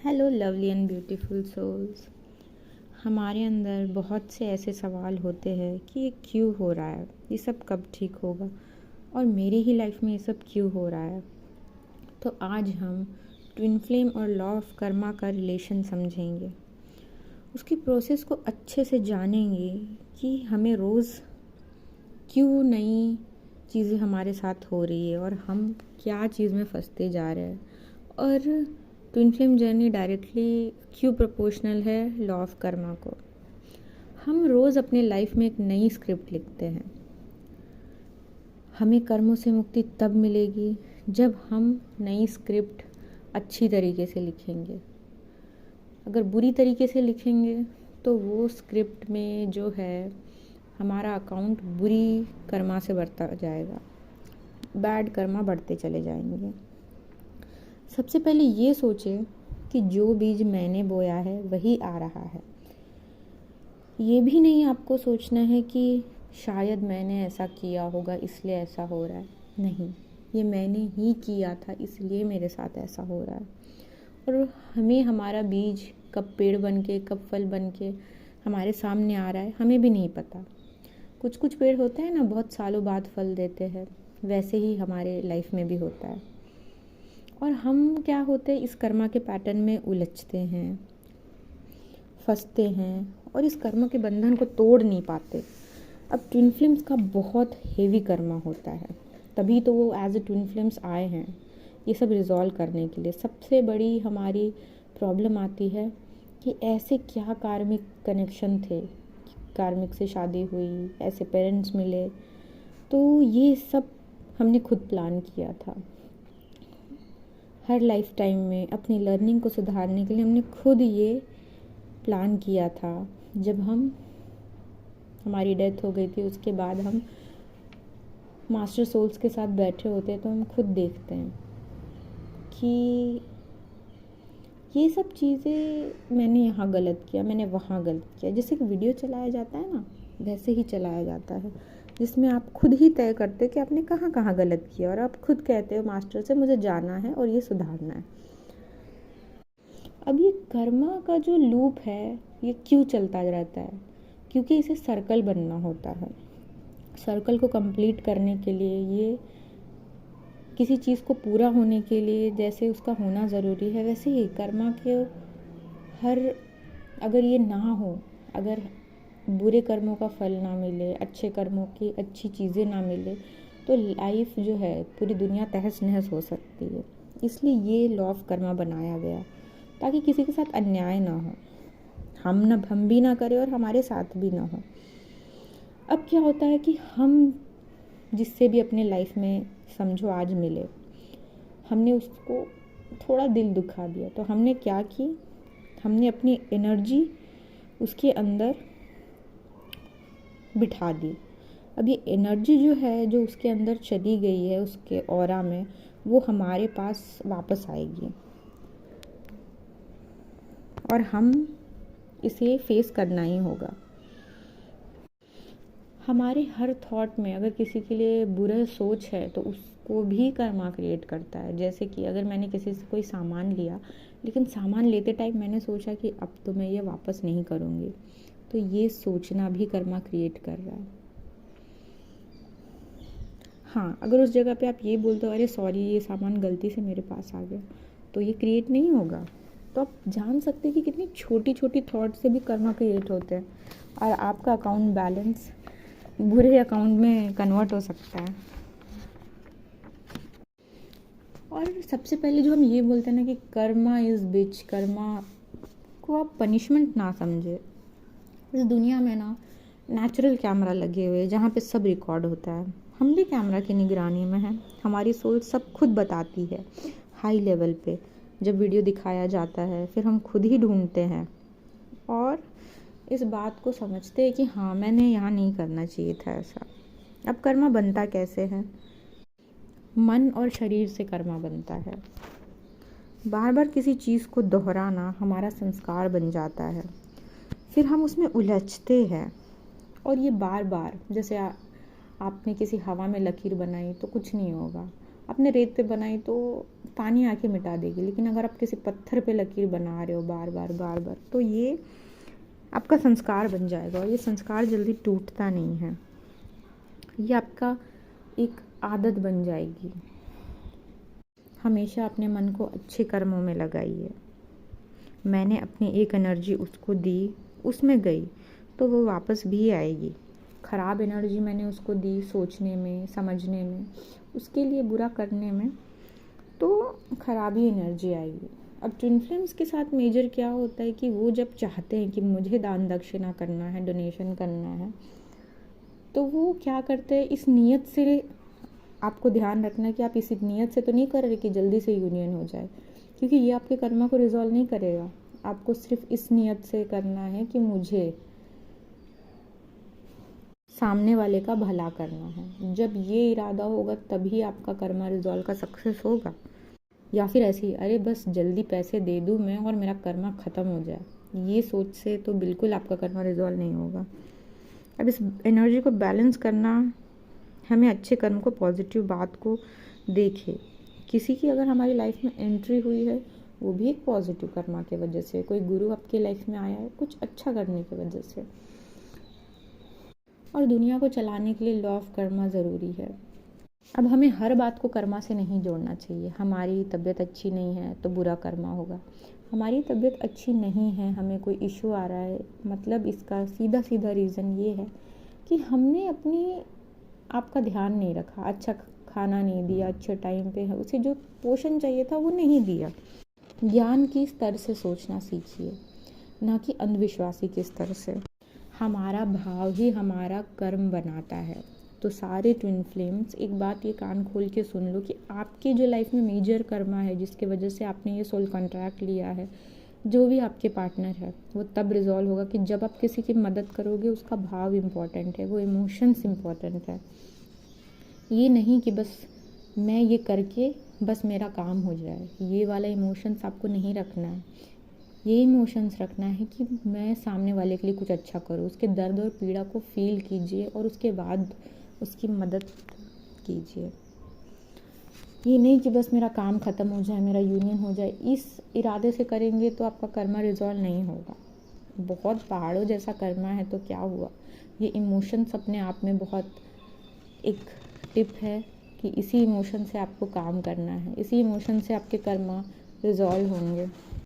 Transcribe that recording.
Hello lovely and beautiful souls. हमारे अंदर बहुत से ऐसे सवाल होते हैं कि ये क्यों हो रहा है, ये सब कब ठीक होगा और मेरी ही लाइफ में ये सब क्यों हो रहा है। तो आज हम ट्विन फ्लेम और लॉ ऑफ कर्मा का रिलेशन समझेंगे, उसकी प्रोसेस को अच्छे से जानेंगे कि हमें रोज़ क्यों नई चीज़ें हमारे साथ हो रही है और हम क्या चीज़ में फंसते जा रहे हैं, और ट्विन फ्लेम जर्नी डायरेक्टली क्यों प्रोपोर्शनल है लॉ ऑफ कर्मा को। हम रोज़ अपने लाइफ में एक नई स्क्रिप्ट लिखते हैं। हमें कर्मों से मुक्ति तब मिलेगी जब हम नई स्क्रिप्ट अच्छी तरीके से लिखेंगे। अगर बुरी तरीके से लिखेंगे तो वो स्क्रिप्ट में जो है हमारा अकाउंट बुरी कर्मा से बढ़ता जाएगा, बैड कर्मा बढ़ते चले जाएंगे। सबसे पहले ये सोचें कि जो बीज मैंने बोया है वही आ रहा है। ये भी नहीं आपको सोचना है कि शायद मैंने ऐसा किया होगा इसलिए ऐसा हो रहा है। नहीं, ये मैंने ही किया था इसलिए मेरे साथ ऐसा हो रहा है। और हमें हमारा बीज कब पेड़ बन के कब फल बन के हमारे सामने आ रहा है हमें भी नहीं पता। कुछ कुछ पेड़ होते हैं ना, बहुत सालों बाद फल देते हैं, वैसे ही हमारे लाइफ में भी होता है। और हम क्या होते हैं, इस कर्मा के पैटर्न में उलझते हैं, फंसते हैं और इस कर्मा के बंधन को तोड़ नहीं पाते। अब ट्विन फ्लेम्स का बहुत हेवी कर्मा होता है, तभी तो वो एज ए ट्विन फ्लेम्स आए हैं ये सब रिजॉल्व करने के लिए। सबसे बड़ी हमारी प्रॉब्लम आती है कि ऐसे क्या कार्मिक कनेक्शन थे, कार्मिक से शादी हुई, ऐसे पेरेंट्स मिले, तो ये सब हमने खुद प्लान किया था। हर लाइफ टाइम में अपनी लर्निंग को सुधारने के लिए हमने खुद ये प्लान किया था। जब हमारी डेथ हो गई थी उसके बाद हम मास्टर सोल्स के साथ बैठे होते हैं तो हम खुद देखते हैं कि ये सब चीज़ें मैंने यहाँ गलत किया, मैंने वहाँ गलत किया। जैसे कि वीडियो चलाया जाता है ना, वैसे ही चलाया जाता है, जिसमें आप खुद ही तय करते हो कि आपने कहाँ कहाँ गलत किया और आप खुद कहते हो मास्टर से मुझे जाना है और ये सुधारना है। अब ये कर्मा का जो लूप है ये क्यों चलता रहता है, क्योंकि इसे सर्कल बनना होता है। सर्कल को कंप्लीट करने के लिए, ये किसी चीज़ को पूरा होने के लिए जैसे उसका होना ज़रूरी है, वैसे ही कर्मा के अगर ये ना हो, अगर बुरे कर्मों का फल ना मिले, अच्छे कर्मों की अच्छी चीज़ें ना मिले, तो लाइफ जो है पूरी दुनिया तहस नहस हो सकती है। इसलिए ये लॉ ऑफ कर्मा बनाया गया ताकि किसी के साथ अन्याय ना हो, हम भी ना करें और हमारे साथ भी ना हो। अब क्या होता है कि हम जिससे भी अपने लाइफ में समझो आज मिले, हमने उसको थोड़ा दिल दुखा दिया, तो हमने क्या की, हमने अपनी एनर्जी उसके अंदर बिठा दी। अब ये एनर्जी जो है, जो उसके अंदर चली गई है उसके ऑरा में, वो हमारे पास वापस आएगी और हम इसे फेस करना ही होगा। हमारे हर थॉट में अगर किसी के लिए बुरा सोच है तो उसको भी कर्मा क्रिएट करता है। जैसे कि अगर मैंने किसी से कोई सामान लिया, लेकिन सामान लेते टाइम मैंने सोचा कि अब तो मैं ये वापस नहीं करूँगी, तो ये सोचना भी कर्मा क्रिएट कर रहा है। हाँ, अगर उस जगह पे आप ये बोलते हो अरे सॉरी ये सामान गलती से मेरे पास आ गया, तो ये क्रिएट नहीं होगा। तो आप जान सकते हैं कि कितनी छोटी छोटी थॉट से भी कर्मा क्रिएट होते हैं और आपका अकाउंट बैलेंस बुरे अकाउंट में कन्वर्ट हो सकता है। और सबसे पहले जो हम ये बोलते हैं ना कि कर्मा इज़ बिच, कर्मा को आप पनिशमेंट ना समझे। इस दुनिया में ना नेचुरल कैमरा लगे हुए जहाँ पे सब रिकॉर्ड होता है। हम भी कैमरा की निगरानी में हैं। हमारी सोच सब खुद बताती है हाई लेवल पे। जब वीडियो दिखाया जाता है फिर हम खुद ही ढूंढते हैं और इस बात को समझते हैं कि हाँ मैंने यहाँ नहीं करना चाहिए था ऐसा। अब कर्मा बनता कैसे है? मन और शरीर से कर्मा बनता है। बार बार किसी चीज़ को दोहराना हमारा संस्कार बन जाता है, फिर हम उसमें उलझते हैं और ये बार बार, जैसे आपने किसी हवा में लकीर बनाई तो कुछ नहीं होगा, आपने रेत पे बनाई तो पानी आके मिटा देगी, लेकिन अगर आप किसी पत्थर पे लकीर बना रहे हो बार बार बार बार, तो ये आपका संस्कार बन जाएगा, और ये संस्कार जल्दी टूटता नहीं है, ये आपका एक आदत बन जाएगी। हमेशा अपने मन को अच्छे कर्मों में लगाइए। मैंने अपनी एक एनर्जी उसको दी, उसमें गई तो वो वापस भी आएगी। ख़राब एनर्जी मैंने उसको दी सोचने में, समझने में, उसके लिए बुरा करने में, तो ख़राब ही एनर्जी आएगी। अब ट्विन फ्लेम्स के साथ मेजर क्या होता है कि वो जब चाहते हैं कि मुझे दान दक्षिणा करना है, डोनेशन करना है, तो वो क्या करते हैं, इस नीयत से, आपको ध्यान रखना है कि आप इसी नीयत से तो नहीं कर रहे कि जल्दी से यूनियन हो जाए, क्योंकि ये आपके कर्मा को रिजॉल्व नहीं करेगा। आपको सिर्फ इस नीयत से करना है कि मुझे सामने वाले का भला करना है। जब ये इरादा होगा तभी आपका कर्मा रिजॉल्व का सक्सेस होगा। या फिर ऐसे ही, अरे बस जल्दी पैसे दे दूँ मैं और मेरा कर्मा ख़त्म हो जाए, ये सोच से तो बिल्कुल आपका कर्मा रिजॉल्व नहीं होगा। अब इस एनर्जी को बैलेंस करना, हमें अच्छे कर्म को, पॉजिटिव बात को देखे। किसी की अगर हमारी लाइफ में एंट्री हुई है, वो भी एक पॉजिटिव कर्मा की वजह से, कोई गुरु आपकी लाइफ में आया है कुछ अच्छा करने की वजह से। और दुनिया को चलाने के लिए लॉ ऑफ कर्मा ज़रूरी है। अब हमें हर बात को कर्मा से नहीं जोड़ना चाहिए। हमारी तबीयत अच्छी नहीं है तो बुरा कर्मा होगा, हमारी तबीयत अच्छी नहीं है, हमें कोई इशू आ रहा है, मतलब इसका सीधा सीधा रीज़न ये है कि हमने अपनी आपका ध्यान नहीं रखा, अच्छा खाना नहीं दिया, अच्छे टाइम पे है, उसे जो पोषण चाहिए था वो नहीं दिया। ज्ञान की स्तर से सोचना सीखिए, ना कि अंधविश्वासी के स्तर से। हमारा भाव ही हमारा कर्म बनाता है। तो सारे ट्विन फ्लेम्स, एक बात ये कान खोल के सुन लो कि आपकी जो लाइफ में मेजर कर्मा है, जिसके वजह से आपने ये सोल कॉन्ट्रैक्ट लिया है, जो भी आपके पार्टनर है, वो तब रिजॉल्व होगा कि जब आप किसी की मदद करोगे, उसका भाव इम्पॉर्टेंट है, वो इमोशंस इम्पॉर्टेंट है। ये नहीं कि बस मैं ये करके बस मेरा काम हो जाए, ये वाला इमोशंस आपको नहीं रखना है। ये इमोशंस रखना है कि मैं सामने वाले के लिए कुछ अच्छा करूँ, उसके दर्द और पीड़ा को फील कीजिए और उसके बाद उसकी मदद कीजिए। ये नहीं कि बस मेरा काम ख़त्म हो जाए, मेरा यूनियन हो जाए, इस इरादे से करेंगे तो आपका कर्मा रिजॉल्व नहीं होगा। बहुत पहाड़ों जैसा कर्मा है तो क्या हुआ, ये इमोशंस अपने आप में बहुत एक टिप है कि इसी इमोशन से आपको काम करना है, इसी इमोशन से आपके कर्मा रिजॉल्व होंगे।